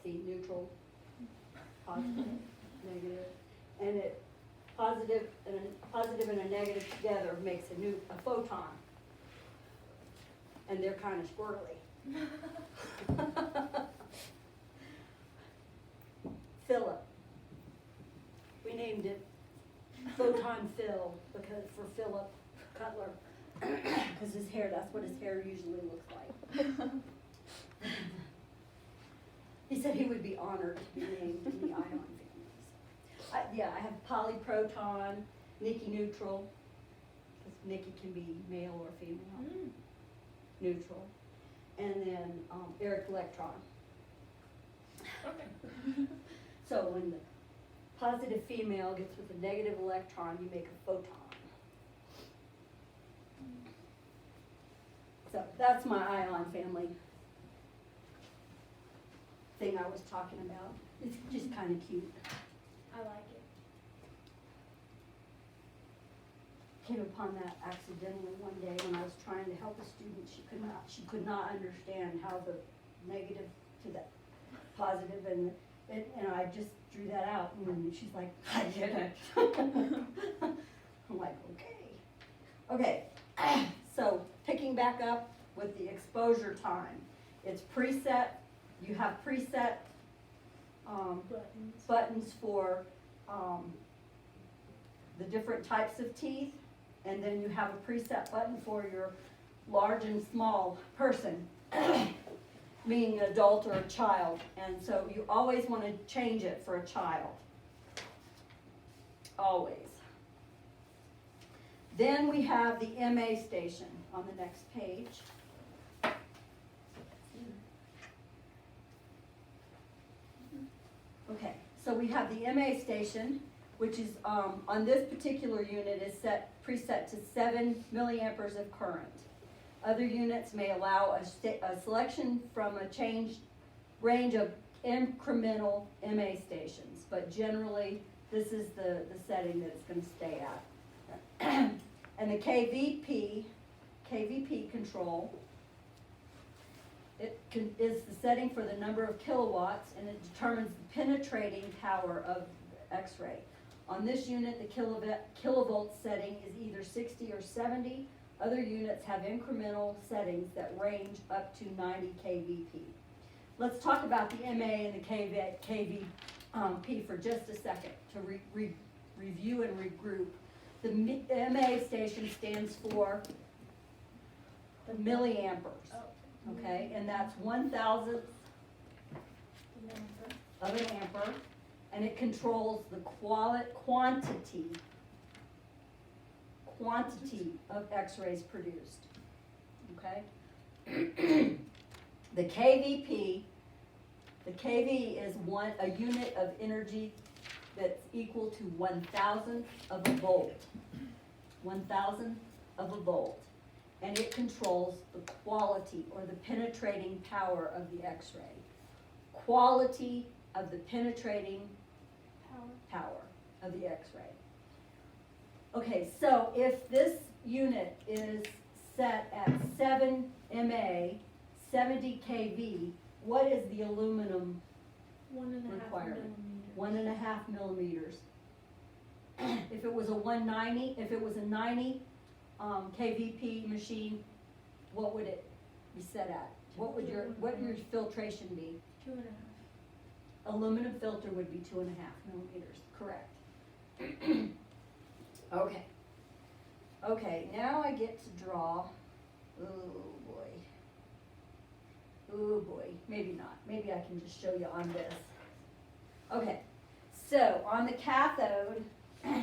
See, neutral, positive, negative, and positive and a negative together makes a photon. And they're kind of squirrely. Philip. We named it Photon Phil for Philip Cutler. Because his hair, that's what his hair usually looks like. He said he would be honored to be named in the ion families. I have polyproton, Nikki neutral, because Nikki can be male or female, neutral, and then Eric electron. Okay. So when the positive female gets with a negative electron, you make a photon. So that's my ion family thing I was talking about. It's just kind of cute. I like it. Came upon that accidentally one day when I was trying to help a student. She could not understand how the negative to the positive and I just drew that out and she's like, I get it. I'm like, okay. Okay, so picking back up with the exposure time. It's preset, you have preset buttons for the different types of teeth, and then you have a preset button for your large and small person, meaning an adult or a child. And so you always want to change it for a child. Always. Then we have the MA station on the next page. Okay, so we have the MA station, which is on this particular unit is preset to 7 milliamperes of current. Other units may allow a selection from a changed range of incremental MA stations, but generally this is the setting that it's going to stay at. And the KVP control, is the setting for the number of kilowatts, and it determines the penetrating power of X-ray. On this unit, the kilovolt setting is either 60 or 70. Other units have incremental settings that range up to 90 kVp. Let's talk about the MA and the KVP for just a second to review and regroup. The MA station stands for milliamperes, okay? And that's 1,000th of an ampere, and it controls the quantity of X-rays produced, okay? The KVP, the KV is a unit of energy that's equal to 1,000th of a volt. 1,000th of a volt. And it controls the quality or the penetrating power of the X-ray. Quality of the penetrating power of the X-ray. Okay, so if this unit is set at 7 MA, 70 kV, what is the aluminum 1.5 requirement? millimeters. 1.5 millimeters. If it was a 190, if it was a 90 kVp machine, what would it be set at? What would your filtration be? 2.5. Aluminum filter would be 2.5 millimeters, correct. Okay. Okay, now I get to draw, oh boy, maybe not. Maybe I can just show you on this. Okay, so on the cathode,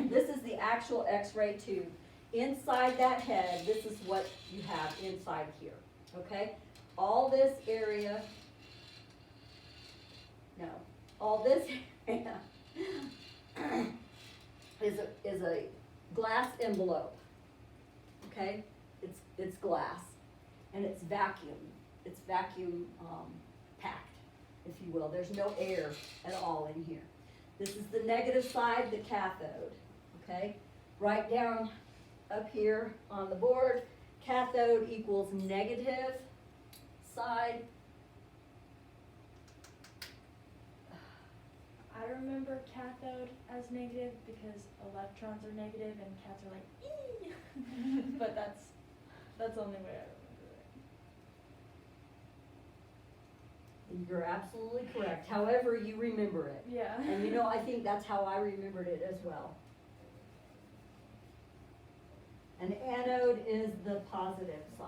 this is the actual X-ray tube. Inside that head, this is what you have inside here, okay? All this area, all this area is a glass envelope, okay? It's glass, and it's vacuum. It's vacuum packed, if you will. There's no air at all in here. This is the negative side, the cathode, okay? Write down up here on the board, cathode equals negative side, remember cathode as negative because electrons are negative and cats are like, ee. But that's the only way I remember You're absolutely correct, however you remember it. it. Yeah. And you know, I think that's how I remembered it as well. An anode is the positive side.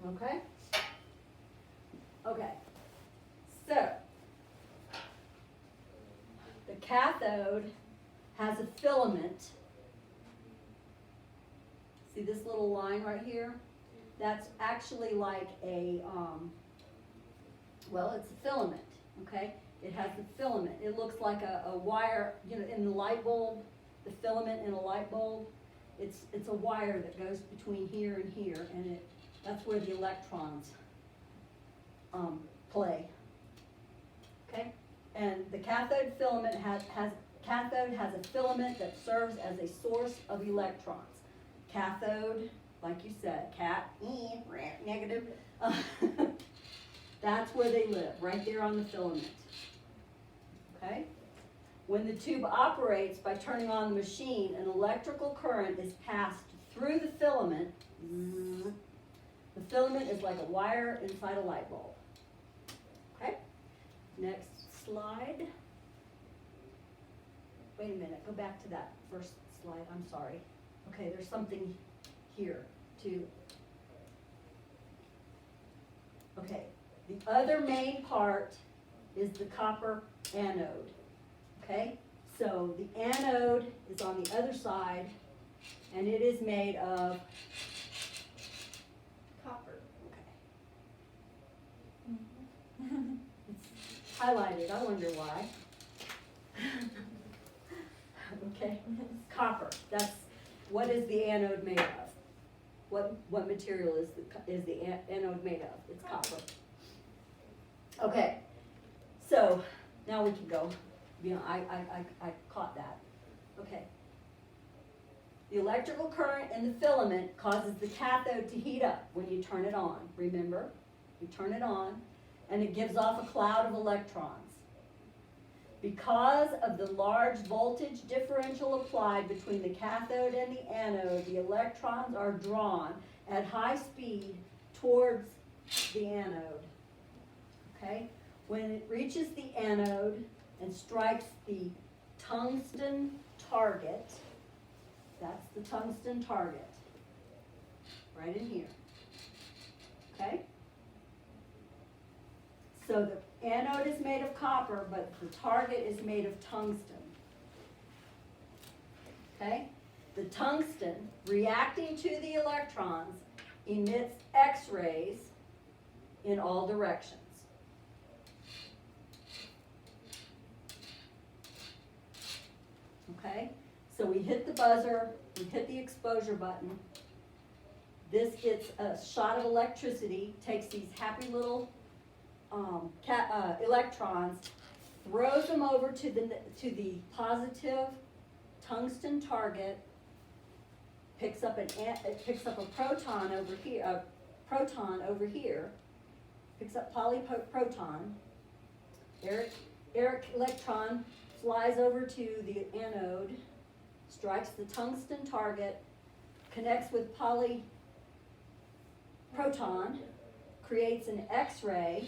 Okay? Okay. So, the cathode has a filament. See this little line right here? That's actually like a, well, it's a filament, okay? It has the filament. It looks like a wire, you know, in the light bulb, the filament in a light bulb. It's a wire that goes between here and here, and that's where the electrons play. Okay? And the cathode filament cathode has a filament that serves as a source of electrons. Cathode, like you said, negative. That's where they live, right there on the filament. Okay? When the tube operates by turning on the machine, an electrical current is passed through the filament. The filament is like a wire inside a light bulb. Okay? Next slide. Wait a minute, go back to that first slide, I'm sorry. Okay, there's something here too. Okay, the other main part is the copper anode. Okay, so the anode is on the other side, and it is made of Copper. okay. It's highlighted. I wonder why. Okay, copper. That's what is the anode made of? What material is the anode made of? It's copper. Okay, so now we can go. You know, I caught that. Okay. The electrical current in the filament causes the cathode to heat up when you turn it on. Remember, you turn it on, and it gives off a cloud of electrons. Because of the large voltage differential applied between the cathode and the anode, the electrons are drawn at high speed towards the anode. Okay? When it reaches the anode and strikes the tungsten target, that's the tungsten target, right in here. Okay? So the anode is made of copper, but the target is made of tungsten. Okay? The tungsten, reacting to the electrons, emits X-rays in all directions. Okay? So we hit the buzzer, we hit the exposure button. This gets a shot of electricity, takes these happy little electrons, throws them over to the positive tungsten target, picks up a proton over here, picks up polyproton. Eric electron flies over to the anode, strikes the tungsten target, connects with polyproton, creates an X-ray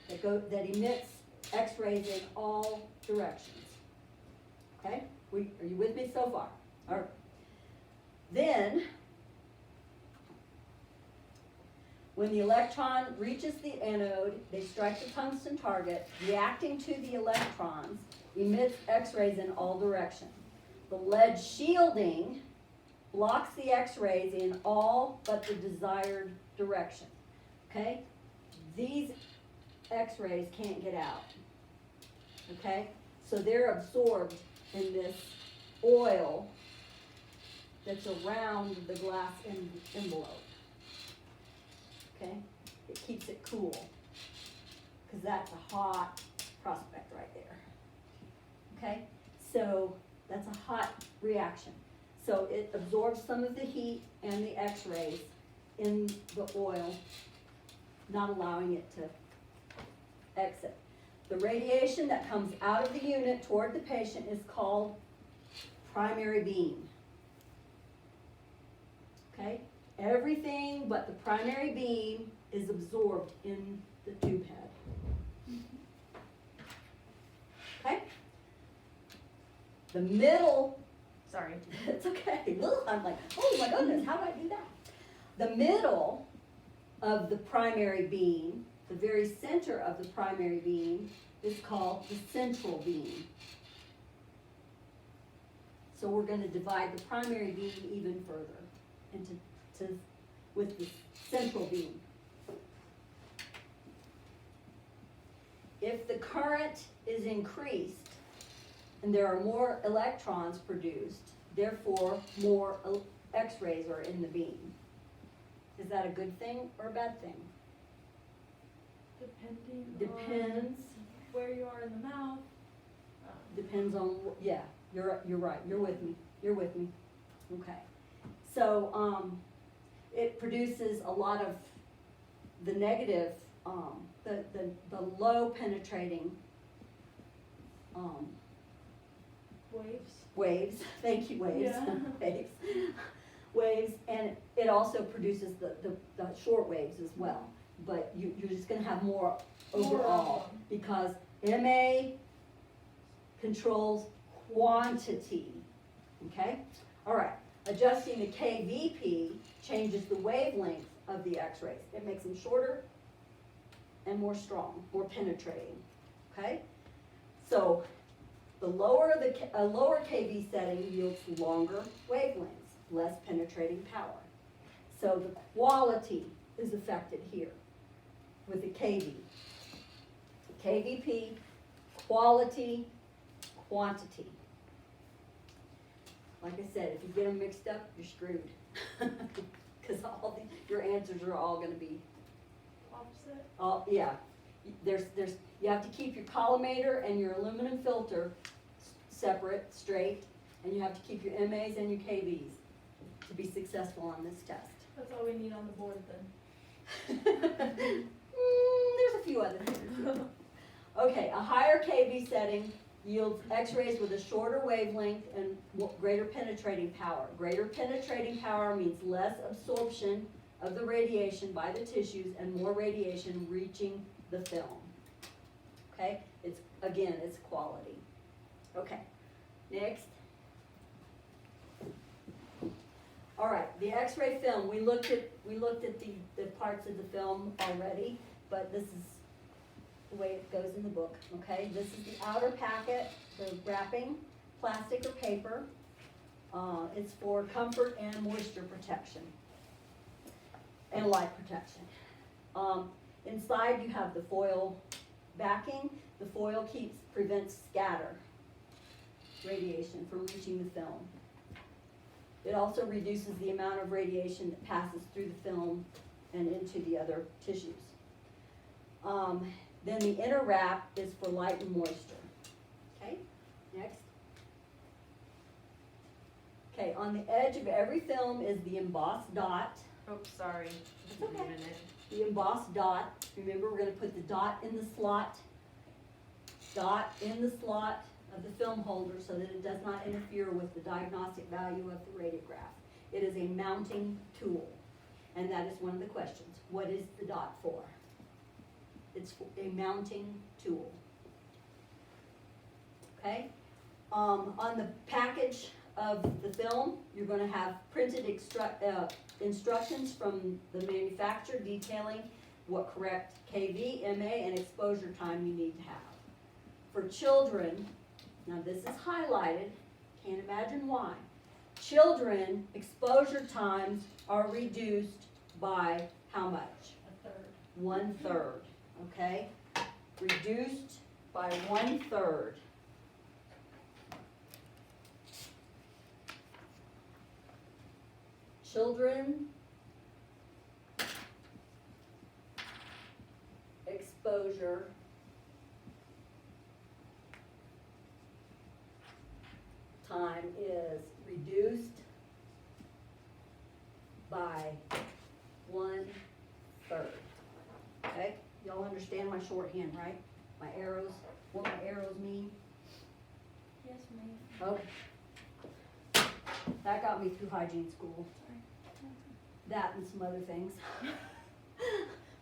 that emits X-rays in all directions. Okay? Are you with me so far? All right. Then, when the electron reaches the anode, they strike the tungsten target, reacting to the electrons, emits X-rays in all directions. The lead shielding blocks the X-rays in all but the desired direction. Okay? These X-rays can't get out. Okay? So they're absorbed in this oil that's around the glass envelope. Okay? It keeps it cool, because that's a hot prospect right there. Okay? So that's a hot reaction. So it absorbs some of the heat and the X-rays in the oil not allowing it to exit. The radiation that comes out of the unit toward the patient is called primary beam. Okay? Everything but the primary beam is absorbed in the tube head. Okay? The middle, Sorry. it's okay. Ugh, I'm like, oh my goodness, how do I do that? The middle of the primary beam, the very center of the primary beam, is called the central beam. So we're going to divide the primary beam even further with the central beam. If the current is increased and there are more electrons produced, therefore more X-rays are in the beam. Is that a good thing or a bad thing? Depends on where you are in the mouth. Depends on, yeah, you're right, you're with me, okay. So, it produces a lot of the negative, the low penetrating, waves, thank you, waves, Yeah. waves, and it also produces the short waves as well. But you're just gonna have more overall, because MA controls quantity, okay? All right, adjusting the KVP changes the wavelength of the X-rays. It makes them shorter and more strong, more penetrating, okay? So a lower KV setting yields longer wavelengths, less penetrating power. So the quality is affected here with the KV. KVP, quality, quantity. Like I said, if you get them mixed up, you're screwed. Because your answers are all going to be Opposite? yeah. You have to keep your collimator and your aluminum filter separate, straight, and you have to keep your MAs and your KVs to be successful on this test. That's all we need on the board then. There's a few other things. Okay, a higher KV setting yields X-rays with a shorter wavelength and greater penetrating power. Greater penetrating power means less absorption of the radiation by the tissues and more radiation reaching the film. Okay, it's quality. Okay, next. All right, the X-ray film, we looked at the parts of the film already, but this is the way it goes in the book, okay? This is the outer packet, the wrapping, plastic or paper. It's for comfort and moisture protection and light protection. Inside you have the foil backing. The foil prevents scatter radiation from reaching the film. It also reduces the amount of radiation that passes through the film and into the other tissues. Then the inner wrap is for light and moisture. Okay, next. Okay, on the edge of every film is the embossed dot. Oops, sorry. It's okay. Wait a minute. The embossed dot. Remember, we're going to put the dot in the slot. Dot in the slot of the film holder so that it does not interfere with the diagnostic value of the radiograph. It is a mounting tool, and that is one of the questions. What is the dot for? It's a mounting tool. Okay? On the package of the film, you're going to have printed instructions from the manufacturer detailing what correct KV, MA, and exposure time you need to have. For children, now this is highlighted, can't imagine why. Children, exposure times are reduced by how much? 1/3. 1/3, okay? Reduced by 1/3. Children, exposure time is reduced by 1/3. Okay, y'all understand my shorthand, right? My arrows, what my arrows mean? Yes, ma'am. Okay. That got me through hygiene school. Sorry. That and some other things.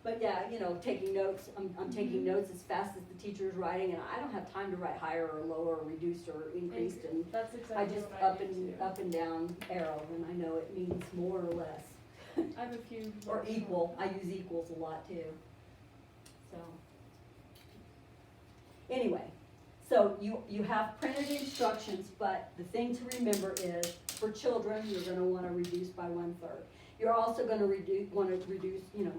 But yeah, you know, taking notes, I'm taking notes as fast as the teacher is writing, and I don't have time to write higher or lower or reduced or increased, and That's I exactly just what I do too. up and down arrow, and I know it means more or less. I have a few. Or equal, I use equals a lot too. So. Anyway, so you have printed instructions, but the thing to remember is, for children, you're gonna wanna reduce by 1/3. You're also gonna wanna reduce, you know,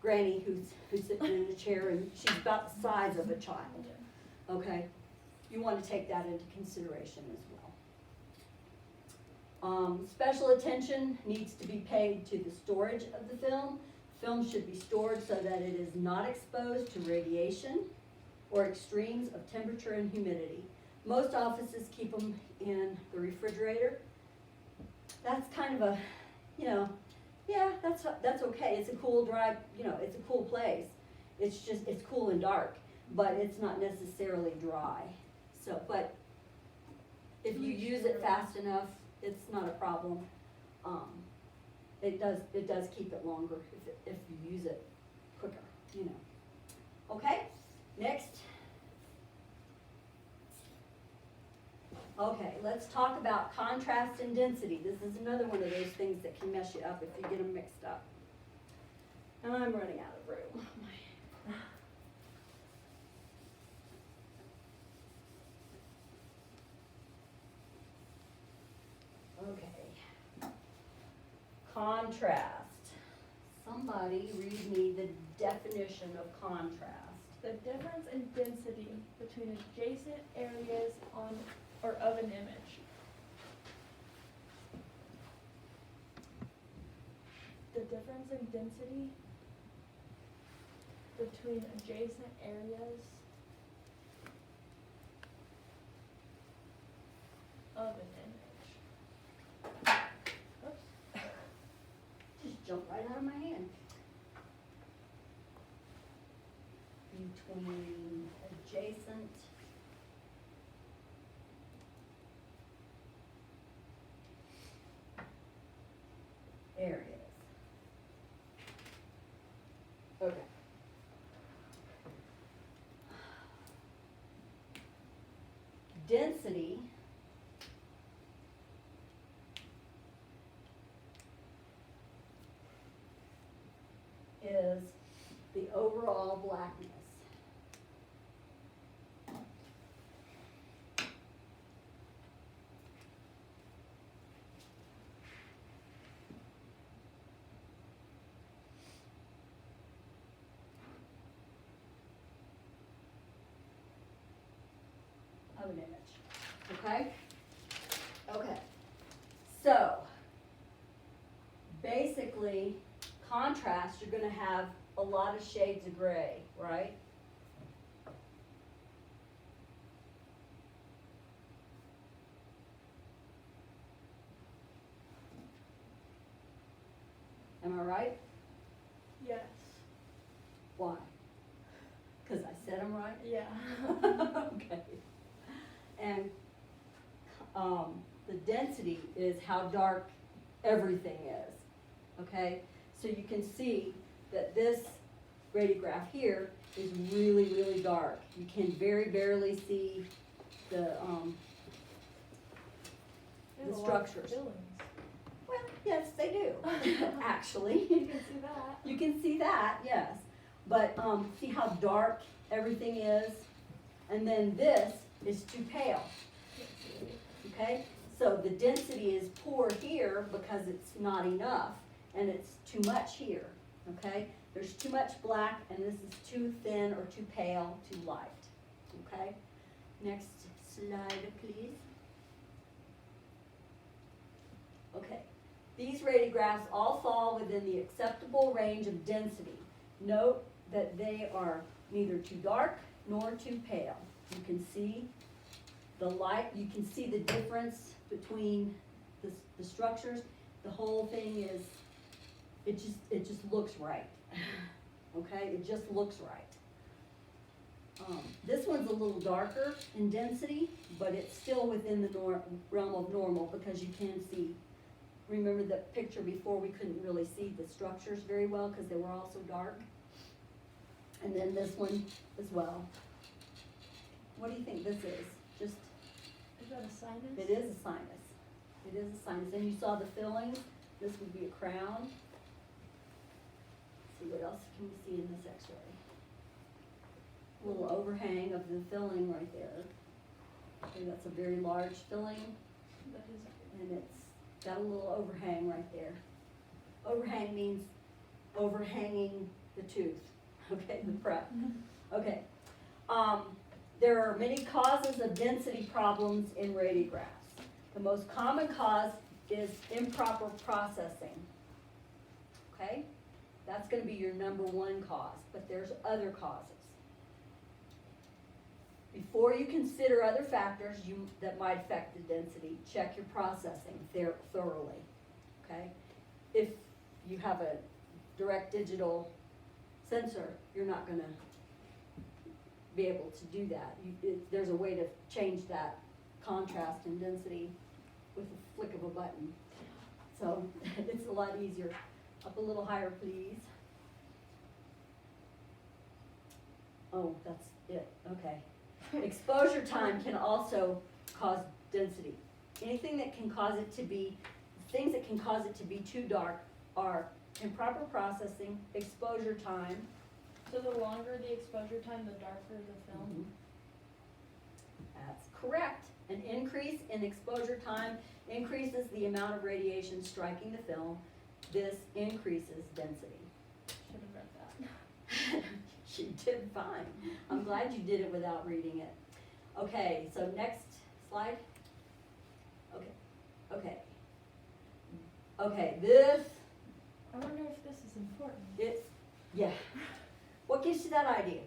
Granny who's sitting in a chair and she's about the size of a child, okay? You wanna take that into consideration as well. Special attention needs to be paid to the storage of the film. Film should be stored so that it is not exposed to radiation or extremes of temperature and humidity. Most offices keep them in the refrigerator. That's kind of a, you know, yeah, that's okay. It's a cool, dry, you know, it's a cool place. It's just, it's cool and dark, but it's not necessarily dry. So, but if you use it fast enough, it's not a problem. It does keep it longer if you use it quicker, you know. Okay, next. Okay, let's talk about contrast and density. This is another one of those things that can mess you up if you get them mixed up. And I'm running out of room. Okay. Contrast. Somebody read me the definition of contrast. The difference in density between adjacent areas on or of an image. The difference in density between adjacent areas of an image. Oops. Just jumped right out of my hand. Between adjacent areas. Okay. Density is the overall blackness. Of an image, okay? Okay, so basically contrast, you're gonna have a lot of shades of gray, right? Am I right? Yes. Why? Because I said I'm right? Yeah. Okay. And the density is how dark everything is, okay? So you can see that this radiograph here is really, really dark. You can very barely see the structures. Well, yes, they do, actually. You can see that. You can see that, yes. But see how dark everything is? And then this is too pale, okay? So the density is poor here because it's not enough, and it's too much here, okay? There's too much black, and this is too thin or too pale, too light, okay? Next slide, please. Okay, these radiographs all fall within the acceptable range of density. Note that they are neither too dark nor too pale. You can see the light, you can see the difference between the structures. The whole thing is, it just looks right. okay? It just looks right. This one's a little darker in density, but it's still within the realm of normal because you can see. Remember the picture before, we couldn't really see the structures very well because they were all so dark? And then this one as well. What do you think this is? Just, Is that a sinus? it is a sinus. It is a sinus. And you saw the fillings. This would be a crown. See what else can we see in this x-ray? A little overhang of the filling right there. Okay, that's a very large filling, That is. and it's got a little overhang right there. Overhang means overhanging the tooth, okay, the prep. Okay. There are many causes of density problems in radiographs. The most common cause is improper processing. Okay? That's gonna be your number one cause, but there's other causes. Before you consider other factors that might affect the density, check your processing thoroughly, okay? If you have a direct digital sensor, you're not gonna be able to do that. There's a way to change that contrast and density with a flick of a button. So it's a lot easier. Up a little higher, please. Oh, that's it, okay. Exposure time can also cause density. Anything that can cause it to be, things that can cause it to be too dark are improper processing, exposure time. So the longer the exposure time, the darker the film? That's correct. An increase in exposure time increases the amount of radiation striking the film. This increases density. Should have read that. You did fine. I'm glad you did it without reading it. Okay, so next slide. Okay, this, I wonder if this is important. yeah. What gives you that idea?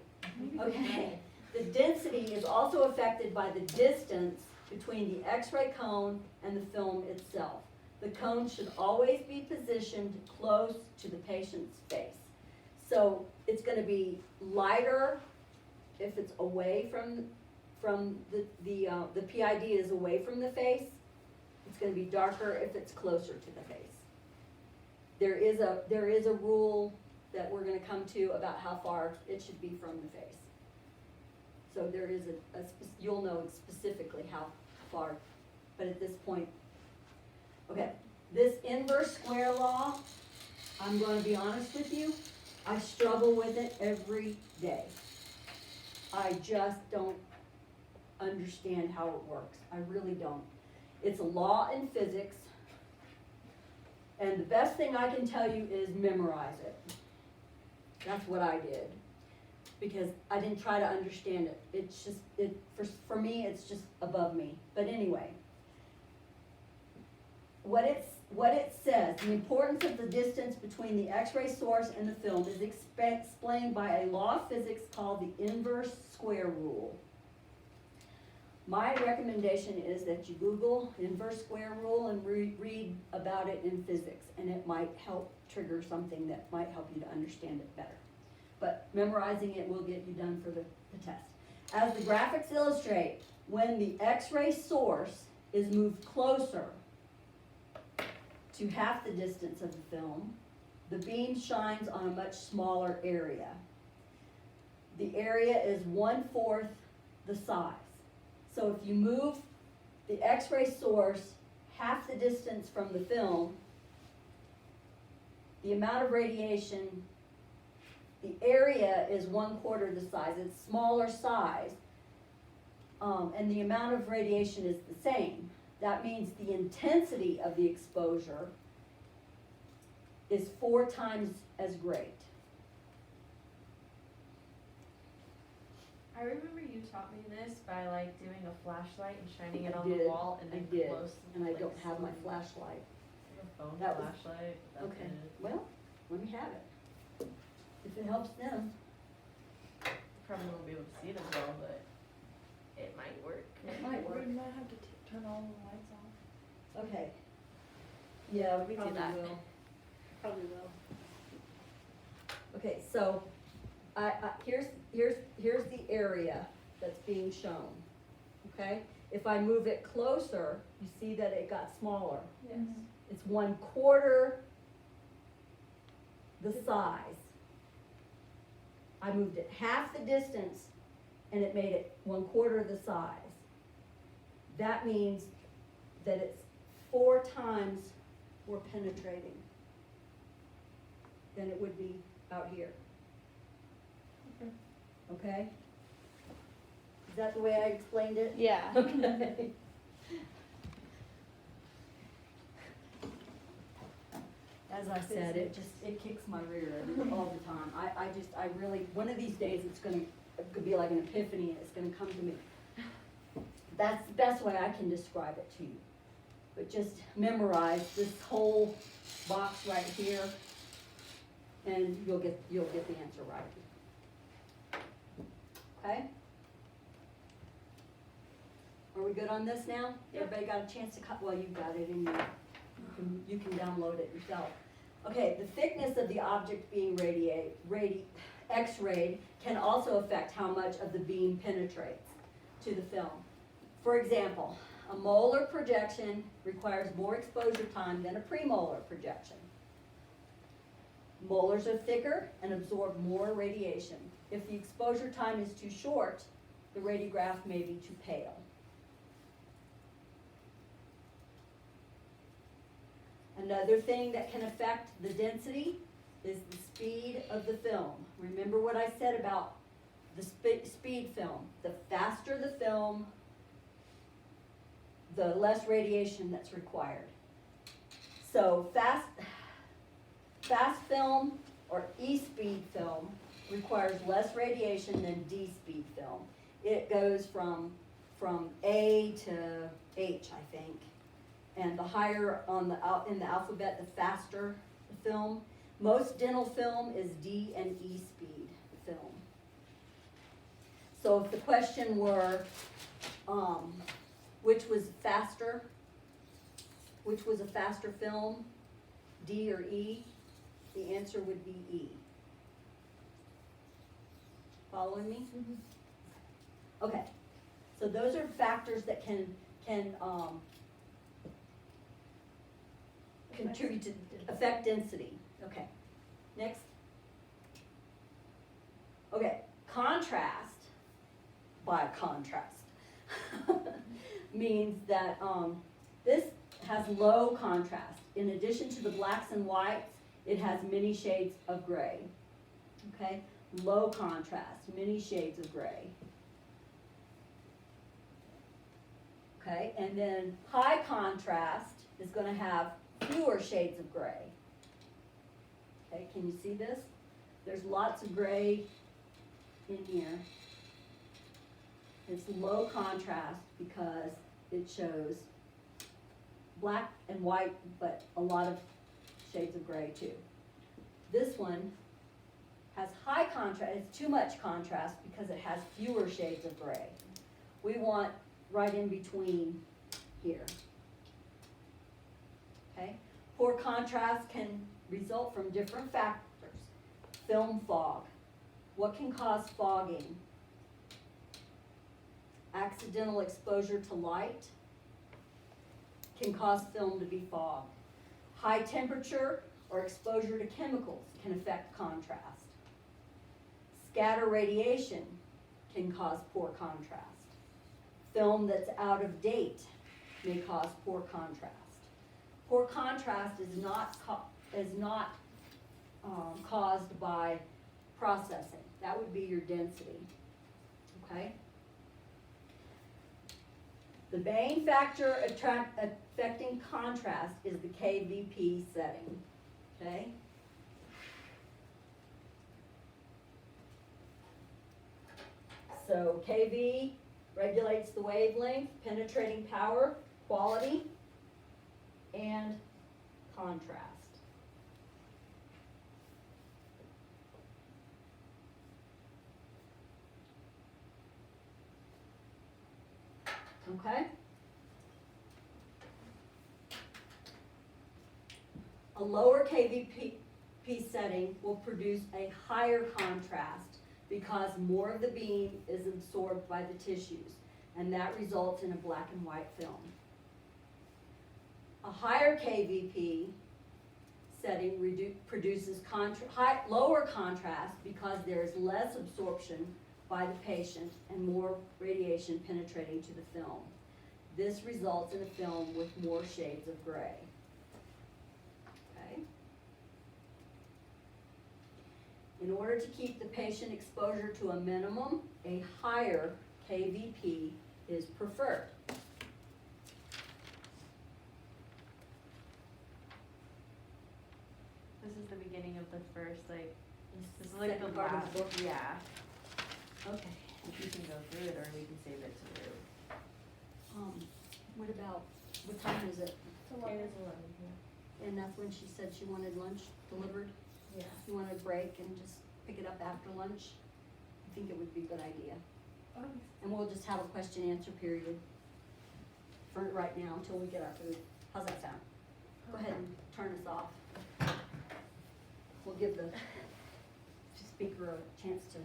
Okay, the density is also affected by the distance between the X-ray cone and the film itself. The cone should always be positioned close to the patient's face. So it's gonna be lighter if it's away from the PID is away from the face. It's gonna be darker if it's closer to the face. There is a rule that we're gonna come to about how far it should be from the face. So there is you'll know specifically how far, but at this point, okay. This inverse square law, I'm gonna be honest with you, I struggle with it every day. I just don't understand how it works. I really don't. It's a law in physics, and the best thing I can tell you is memorize it. That's what I did, because I didn't try to understand it. It's just, for me, it's just above me. But anyway, what it says, the importance of the distance between the X-ray source and the film is explained by a law of physics called the inverse square rule. My recommendation is that you Google inverse square rule and read about it in physics, and it might help trigger something that might help you to understand it better. But memorizing it will get you done for the test. As the graphics illustrate, when the X-ray source is moved closer to half the distance of the film, the beam shines on a much smaller area. The area is 1/4 the size. So if you move the X-ray source half the distance from the film, the amount of radiation, the area is 1/4 the size. It's smaller size, and the amount of radiation is the same. That means the intensity of the exposure is 4 times as great. I remember you taught me this by like doing a flashlight and shining it I on did, the wall and I then did, close. and I like, don't have my slowly- flashlight. I have a phone That was- flashlight. But that's Okay, it. well, let me have it. If it helps them. Probably won't be able to see it as well, but it might work. It might work. We might have to turn all the lights off. Okay. Yeah, we We do probably that. will. Probably will. Okay, so here's the area that's being shown, okay? If I move it closer, you see that it got smaller. Yes. It's 1/4 the size. I moved it half the distance and it made it 1/4 the size. That means that it's 4 times more penetrating than it would be out here. Okay. Okay? Is that the way I explained it? Yeah. Okay. As I said, it kicks my rear end all the time. I really, one of these days it could be like an epiphany and it's gonna come to me. That's the best way I can describe it to you. But just memorize this whole box right here and you'll get the answer right. Okay? Are we good on this now? Yep. Everybody got a chance to well, you've got it in your, you can download it yourself. Okay, the thickness of the object being X-rayed can also affect how much of the beam penetrates to the film. For example, a molar projection requires more exposure time than a premolar projection. Molars are thicker and absorb more radiation. If the exposure time is too short, the radiograph may be too pale. Another thing that can affect the density is the speed of the film. Remember what I said about the speed film. The faster the film, the less radiation that's required. So fast film or E-speed film requires less radiation than D-speed film. It goes from A to H, I think. And the higher in the alphabet, the faster the film. Most dental film is D and E speed film. So if the question were, which was a faster film, D or E, the answer would be E. Following me? Mm-hmm. Okay, so those are factors that can contribute to affect density. Okay, next. Okay, contrast, by contrast, means that this has low contrast. In addition to the blacks and whites, it has many shades of gray. Okay, low contrast, many shades of gray. Okay, and then high contrast is going to have fewer shades of gray. Okay, can you see this? There's lots of gray in here. It's low contrast because it shows black and white, but a lot of shades of gray too. This one has high contrast, it's too much contrast because it has fewer shades of gray. We want right in between here. Okay? Poor contrast can result from different factors. Film fog. What can cause fogging? Accidental exposure to light can cause film to be fogged. High temperature or exposure to chemicals can affect contrast. Scatter radiation can cause poor contrast. Film that's out of date may cause poor contrast. Poor contrast is not caused by processing. That would be your density. Okay? The main factor affecting contrast is the KVP setting. Okay? So KV regulates the wavelength, penetrating power, quality, and contrast. Okay? A lower KVP setting will produce a higher contrast because more of the beam is absorbed by the tissues, and that results in a black and white film. A higher KVP setting produces lower contrast because there is less absorption by the patient and more radiation penetrating to the film. This results in a film with more shades of gray. Okay? In order to keep the patient exposure to a minimum, a higher KVP is preferred. This is the beginning of the first, like, this is like the Second part of last, the book? yeah. Okay. If you can go through it, or we can save it to the, What about, what time is it? it is 11, yeah. And that's when she said she wanted lunch delivered? Yeah. You want a break and just pick it up after lunch? I think it would be a good idea. And we'll just have a question answer period for right now until we get our food. How's that sound? Go ahead and turn us off. We'll give the speaker a chance to